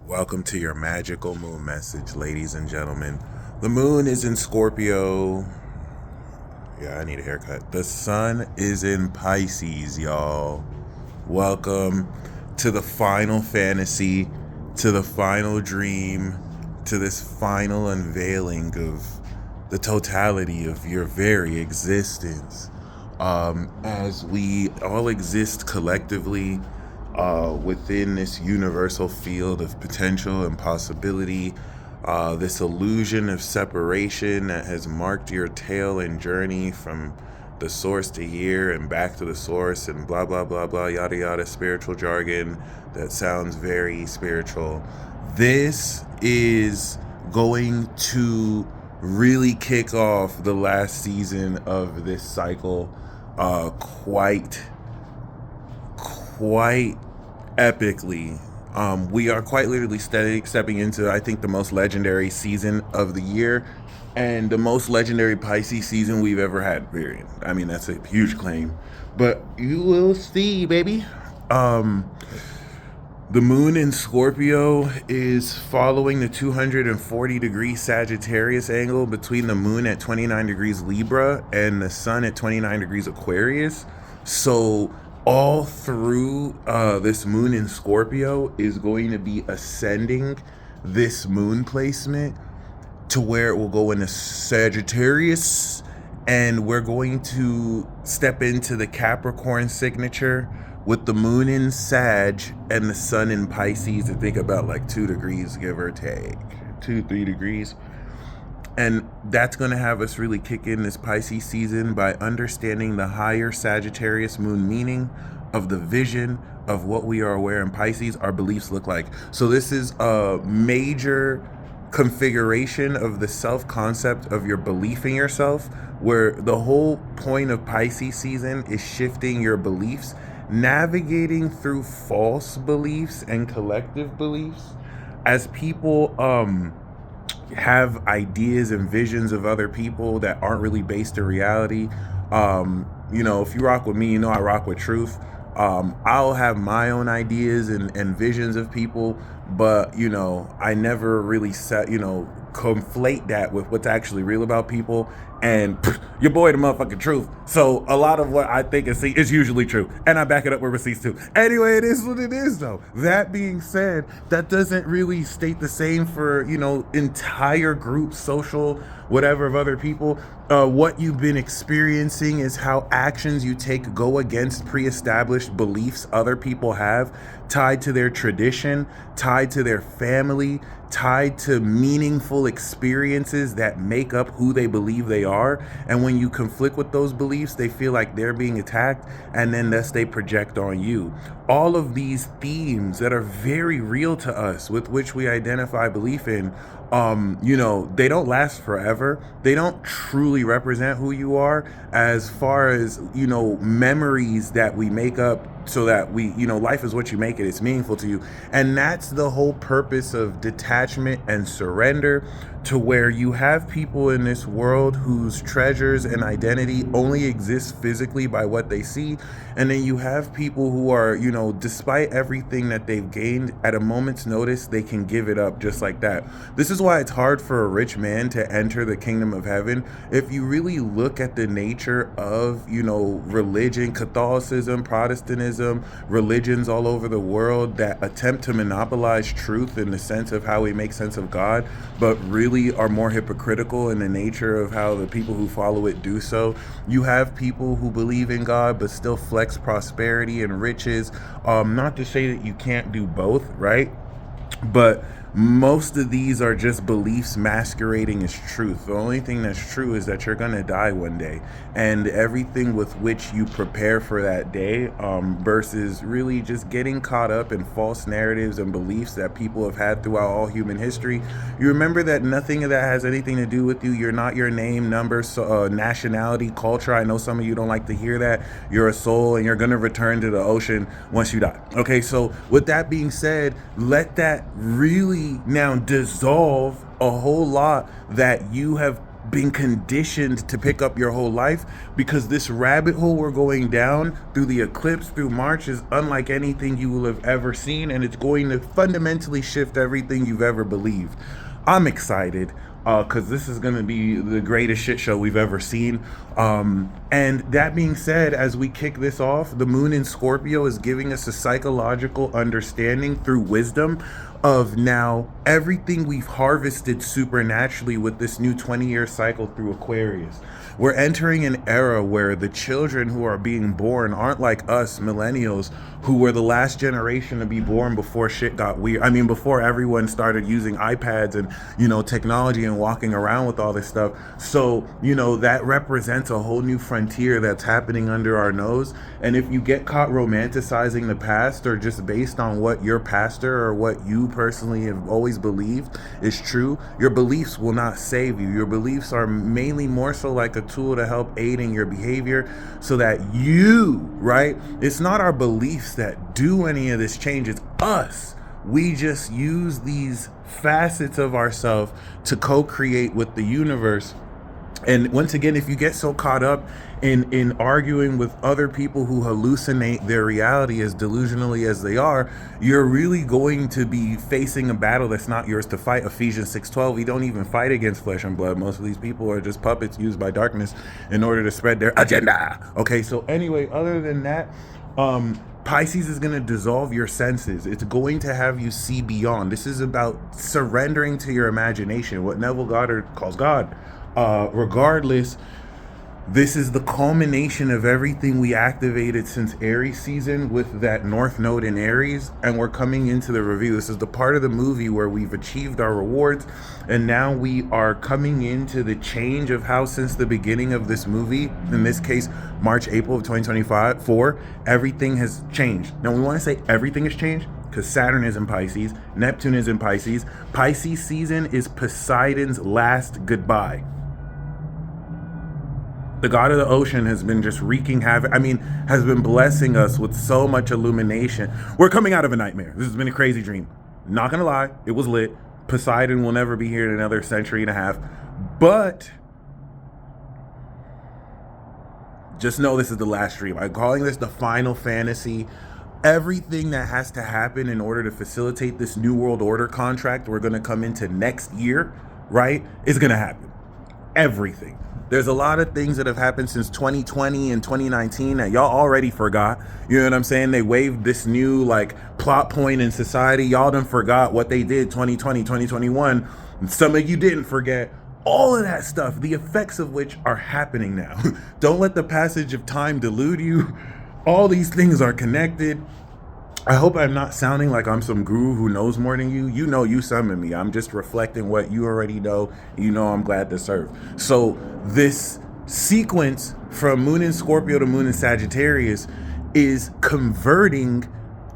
Welcome to your magical moon message, ladies and gentlemen. The moon is in Scorpio. Yeah, I need a haircut. The sun is in Pisces, y'all. Welcome to the final fantasy, to the final dream, to this final unveiling of the totality of your very existence. As we all exist collectively within this universal field of potential and possibility, this illusion of separation that has marked your tale and journey from the source to here and back to the source and blah, blah, blah, blah, yada, yada, spiritual jargon that sounds very spiritual. This is going to really kick off the last season of this cycle quite epically. We are quite literally stepping into, I think, the most legendary season of the year and the most legendary Pisces season we've ever had, period. I mean, that's a huge claim, but you will see, baby. The moon in Scorpio is following the 240-degree Sagittarius angle between the moon at 29 degrees Libra and the sun at 29 degrees Aquarius. So all through this moon in Scorpio is going to be ascending this moon placement to where it will go into Sagittarius, and we're going to step into the Capricorn signature with the moon in Sag and the sun in Pisces. I think about like 2 degrees, give or take 2-3 degrees. And that's going to have us really kick in this Pisces season by understanding the higher Sagittarius moon meaning of the vision of what we are aware in Pisces our beliefs look like. So this is a major configuration of the self-concept of your belief in yourself, where the whole point of Pisces season is shifting your beliefs, navigating through false beliefs and collective beliefs. As people have ideas and visions of other people that aren't really based in reality. If you rock with me, you know I rock with truth. I'll have my own ideas and visions of people, but I never really conflate that with what's actually real about people. And your boy the motherfucking truth. So a lot of what I think is usually true, and I back it up with receipts too. Anyway, it is what it is, though. That being said, that doesn't really state the same for entire groups, social, whatever, of other people. What you've been experiencing is how actions you take go against pre-established beliefs other people have, tied to their tradition, tied to their family, tied to meaningful experiences that make up who they believe they are. And when you conflict with those beliefs, they feel like they're being attacked, and then thus they project on you. All of these themes that are very real to us, with which we identify belief in, they don't last forever. They don't truly represent who you are, as far as memories that we make up so that life is what you make it. It's meaningful to you. And that's the whole purpose of detachment and surrender, to where you have people in this world whose treasures and identity only exist physically by what they see. And then you have people who are, despite everything that they've gained, at a moment's notice, they can give it up just like that. This is why it's hard for a rich man to enter the kingdom of heaven. If you really look at the nature of, religion, Catholicism, Protestantism, religions all over the world that attempt to monopolize truth in the sense of how we make sense of God, but really are more hypocritical in the nature of how the people who follow it do so. You have people who believe in God but still flex prosperity and riches. Not to say that you can't do both, right? But most of these are just beliefs masquerading as truth. The only thing that's true is that you're gonna die one day, and everything with which you prepare for that day, versus really just getting caught up in false narratives and beliefs that people have had throughout all human history. You remember that nothing of that has anything to do with you. You're not your name, number, nationality, culture. I know some of you don't like to hear that. You're a soul, and you're gonna return to the ocean once you die. Okay, so with that being said, let that really now dissolve a whole lot that you have been conditioned to pick up your whole life, because this rabbit hole we're going down through the eclipse through March is unlike anything you will have ever seen, and it's going to fundamentally shift everything you've ever believed. I'm excited because this is going to be the greatest shit show we've ever seen. And that being said, as we kick this off, the moon in Scorpio is giving us a psychological understanding through wisdom of now everything we've harvested supernaturally with this new 20-year cycle through Aquarius. We're entering an era where the children who are being born aren't like us millennials, who were the last generation to be born before shit got weird. I mean, before everyone started using iPads and, technology and walking around with all this stuff. So, that represents a whole new frontier that's happening under our nose. And if you get caught romanticizing the past, or just based on what your pastor or what you personally have always believed is true, your beliefs will not save you. Your beliefs are mainly more so like a tool to help aid in your behavior, so that right? It's not our beliefs that do any of this change, it's us. We just use these facets of ourselves to co-create with the universe. And once again, if you get so caught up in arguing with other people who hallucinate their reality as delusionally as they are, you're really going to be facing a battle that's not yours to fight. Ephesians 6:12, we don't even fight against flesh and blood. Most of these people are just puppets used by darkness in order to spread their agenda. Okay, so anyway, other than that, Pisces is going to dissolve your senses. It's going to have you see beyond. This is about surrendering to your imagination, what Neville Goddard calls God. Regardless, this is the culmination of everything we activated since Aries season with that North Node in Aries, and we're coming into the review. This is the part of the movie where we've achieved our rewards, and now we are coming into the change of how, since the beginning of this movie, in this case March, April of 2024, everything has changed. Now, we want to say everything has changed because Saturn is in Pisces, Neptune is in Pisces. Pisces season is Poseidon's last goodbye. The god of the ocean has been just wreaking havoc. Has been blessing us with so much illumination. We're coming out of a nightmare. This has been a crazy dream. Not gonna lie, it was lit. Poseidon will never be here in another century and a half. But just know this is the last dream. I'm calling this the final fantasy. Everything that has to happen in order to facilitate this new world order contract we're gonna come into next year, right, is gonna happen. Everything. There's a lot of things that have happened since 2020 and 2019 that y'all already forgot. You know what I'm saying? They waved this new plot point in society. Y'all done forgot what they did 2020, 2021. And some of you didn't forget all of that stuff, the effects of which are happening now. Don't let the passage of time delude you. All these things are connected. I hope I'm not sounding like I'm some guru who knows more than you. You know, you summon me. I'm just reflecting what you already know. I'm glad to serve. So this sequence from Moon in Scorpio to Moon in Sagittarius is converting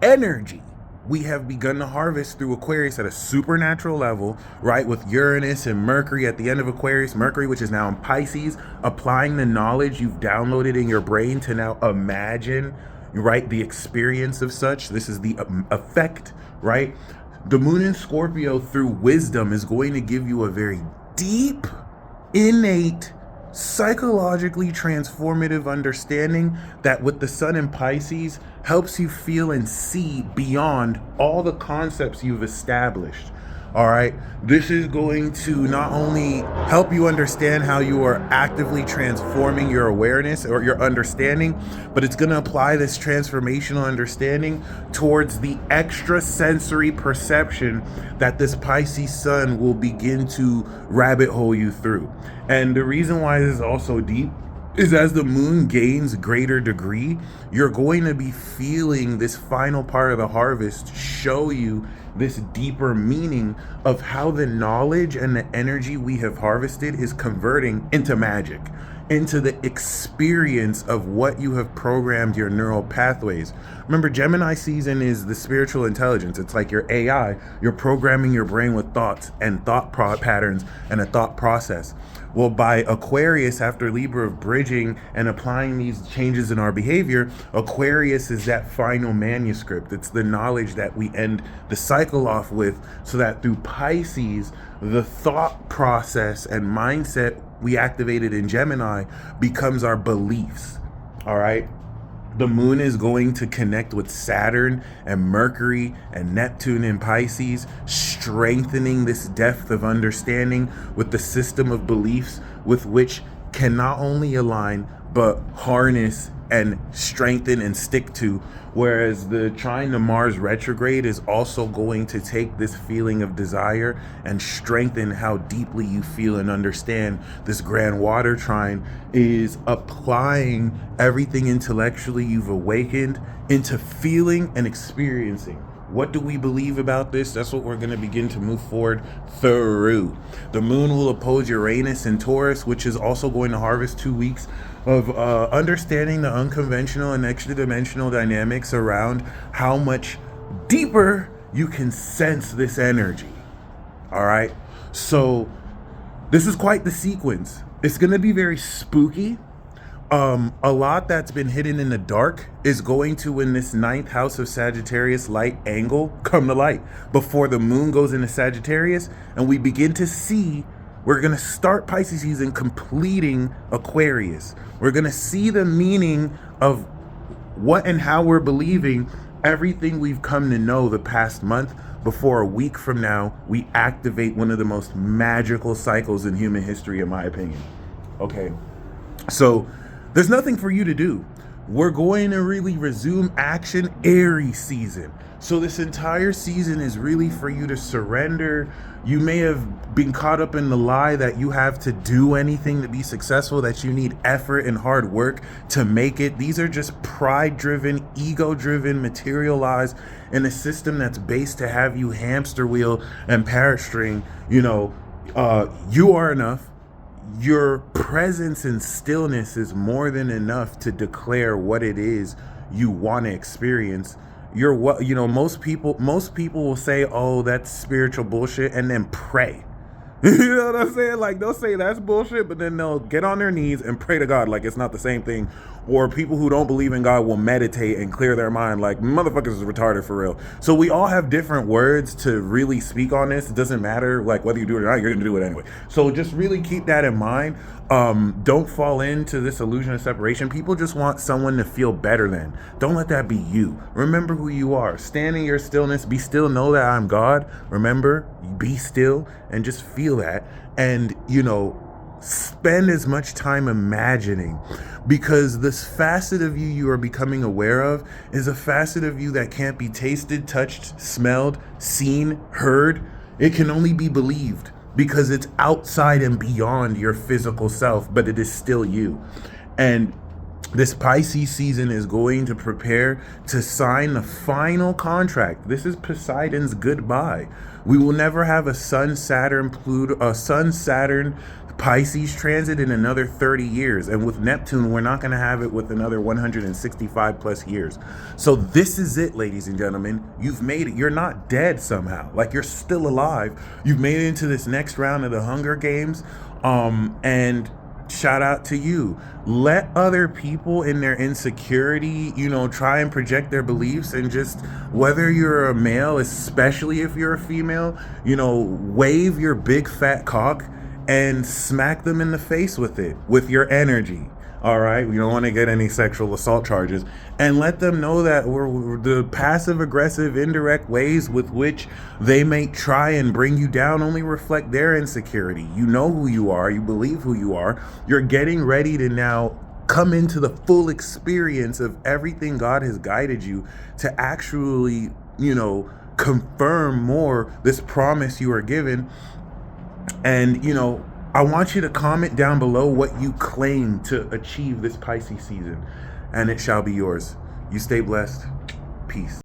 energy. We have begun to harvest through Aquarius at a supernatural level, right? With Uranus and Mercury at the end of Aquarius, Mercury, which is now in Pisces, applying the knowledge you've downloaded in your brain to now imagine, right, the experience of such. This is the effect, right? The moon in Scorpio through wisdom is going to give you a very deep, innate, psychologically transformative understanding that with the sun in Pisces helps you feel and see beyond all the concepts you've established. All right, this is going to not only help you understand how you are actively transforming your awareness or your understanding, but it's going to apply this transformational understanding towards the extrasensory perception that this Pisces sun will begin to rabbit hole you through. And the reason why this is also deep is as the moon gains greater degree, you're going to be feeling this final part of the harvest show you this deeper meaning of how the knowledge and the energy we have harvested is converting into magic, into the experience of what you have programmed your neural pathways. Remember, Gemini season is the spiritual intelligence. It's like your AI. You're programming your brain with thoughts and thought patterns and a thought process. Well, by Aquarius, after Libra of bridging and applying these changes in our behavior, Aquarius is that final manuscript. It's the knowledge that we end the cycle off with, so that through Pisces, the thought process and mindset we activated in Gemini becomes our beliefs. All right. The moon is going to connect with Saturn and Mercury and Neptune in Pisces, strengthening this depth of understanding with the system of beliefs with which can not only align, but harness and strengthen and stick to. Whereas the trine to Mars retrograde is also going to take this feeling of desire and strengthen how deeply you feel and understand. This grand water trine is applying everything intellectually you've awakened into feeling and experiencing. What do we believe about this? That's what we're going to begin to move forward through. The moon will oppose Uranus and Taurus, which is also going to harvest 2 weeks of understanding the unconventional and extra dimensional dynamics around how much deeper you can sense this energy. All right. So this is quite the sequence. It's going to be very spooky. A lot that's been hidden in the dark is going to, in this 9th house of Sagittarius light angle, come to light before the moon goes into Sagittarius, and we begin to see. We're going to start Pisces season completing Aquarius. We're going to see the meaning of what and how we're believing everything we've come to know the past month before a week from now we activate one of the most magical cycles in human history, in my opinion. Okay, so there's nothing for you to do. We're going to really resume action Aries season. So this entire season is really for you to surrender. You may have been caught up in the lie that you have to do anything to be successful, that you need effort and hard work to make it. These are just pride-driven, ego-driven, materialized in a system that's based to have you hamster wheel and parrot string. You are enough. Your presence and stillness is more than enough to declare what it is you want to experience. Most people will say, oh, that's spiritual bullshit, and then pray. You know what I'm saying? Like, they'll say that's bullshit, but then they'll get on their knees and pray to God like it's not the same thing. Or people who don't believe in God will meditate and clear their mind like motherfuckers is retarded for real. So we all have different words to really speak on this. It doesn't matter like whether you do it or not, you're gonna do it anyway. So just really keep that in mind. Don't fall into this illusion of separation. People just want someone to feel better than. Don't let that be you. Remember who you are. Stand in your stillness. Be still. Know that I'm God. Remember, be still and just feel that. And, spend as much time imagining, because this facet of you are becoming aware of is a facet of you that can't be tasted, touched, smelled, seen, heard. It can only be believed because it's outside and beyond your physical self, but it is still you. And this Pisces season is going to prepare to sign the final contract. This is Poseidon's goodbye. We will never have a Sun Saturn Pisces transit in another 30 years. And with Neptune, we're not going to have it with another 165 plus years. So this is it, ladies and gentlemen. You've made it. You're not dead somehow. Like, you're still alive. You've made it into this next round of the Hunger Games. And shout out to you. Let other people in their insecurity, try and project their beliefs, and just, whether you're a male, especially if you're a female, wave your big fat cock and smack them in the face with it, with your energy. All right, we don't want to get any sexual assault charges, and let them know that we're the passive aggressive indirect ways with which they may try and bring you down only reflect their insecurity. You know who you are, you believe who you are. You're getting ready to now come into the full experience of everything God has guided you to actually, confirm more this promise you are given. And, I want you to comment down below what you claim to achieve this Pisces season, and it shall be yours. You stay blessed. Peace.